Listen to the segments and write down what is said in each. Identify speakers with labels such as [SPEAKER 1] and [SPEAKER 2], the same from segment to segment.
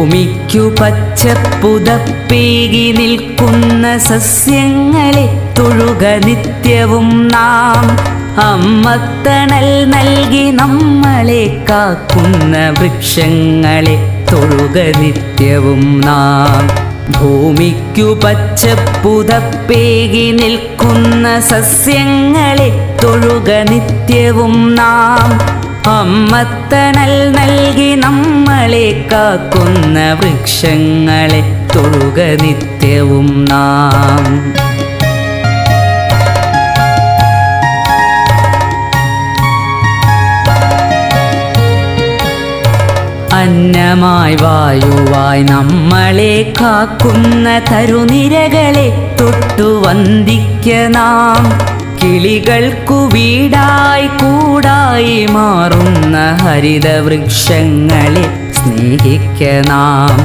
[SPEAKER 1] ഭൂമിക്കു പച്ചപ്പുതപ്പേകി നിൽക്കുന്ന സസ്യങ്ങളെ തൊഴുക നിത്യവും നാം. അമ്മത്തണൽ നൽകി നമ്മളെ കാക്കുന്ന വൃക്ഷങ്ങളെ തൊഴുക നിത്യവും നാം. ഭൂമിക്കു പച്ചപ്പുതപ്പേകി നിൽക്കുന്ന സസ്യങ്ങളെ തൊഴുക നിത്യവും നാം. അമ്മത്തണൽ നൽകി നമ്മളെ കാക്കുന്ന വൃക്ഷങ്ങളെ തൊഴുക നിത്യവും നാം. അന്നമായി വായുവായി നമ്മളെ കാക്കുന്ന തരുനിരകളെ തൊട്ടു വന്ദിക്ക നാം. കിളികൾക്കു വീടായി കൂടായി മാറുന്ന ഹരിതവൃക്ഷങ്ങളെ സ്നേഹിക്ക നാം.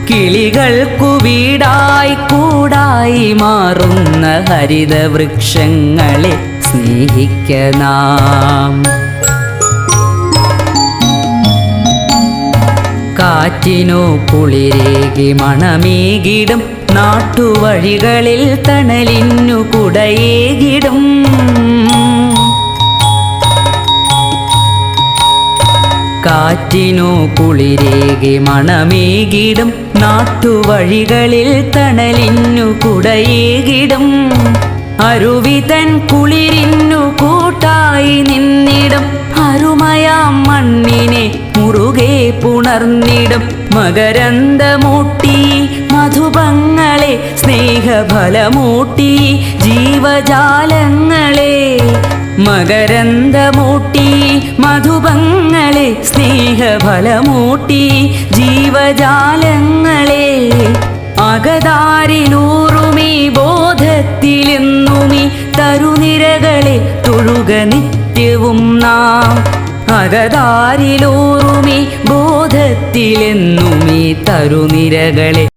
[SPEAKER 1] കിളികൾക്കു വീടായി കൂടായി മാറുന്ന ഹരിതവൃക്ഷങ്ങളെ സ്നേഹിക്ക നാം. കാറ്റിനു കുളിരേകി മണമേകിടും നാട്ടുവഴികളിൽ തണലിന്നു കുടയേകിടും. കാറ്റിനു കുളിരേകി മണമേകിടും നാട്ടുവഴികളിൽ തണലിന്നു കുടയേകിടും. അരുവിതൻ കുളിരിന്നു കൂട്ടായി നിന്നിടും. അരുമയാം മണ്ണിനെ മുറുകെ പുണർന്നിടും. മകരന്ദമൂട്ടി മധുപങ്ങളെ സ്നേഹഫലമൂട്ടി ജീവജാലങ്ങളെ. മകരന്ദമൂട്ടി മധുപങ്ങളെ സ്നേഹഫലമൂട്ടി ജീവജാലങ്ങളെ. അകതാരിലൂറുമീ ബോധത്തിലെന്നുമീ തരുനിരകളെ തൊഴുക നിത്യവും നാം. അകതാരിലൂറുമീ ബോധത്തിലെന്നുമീ തരുനിരകളെ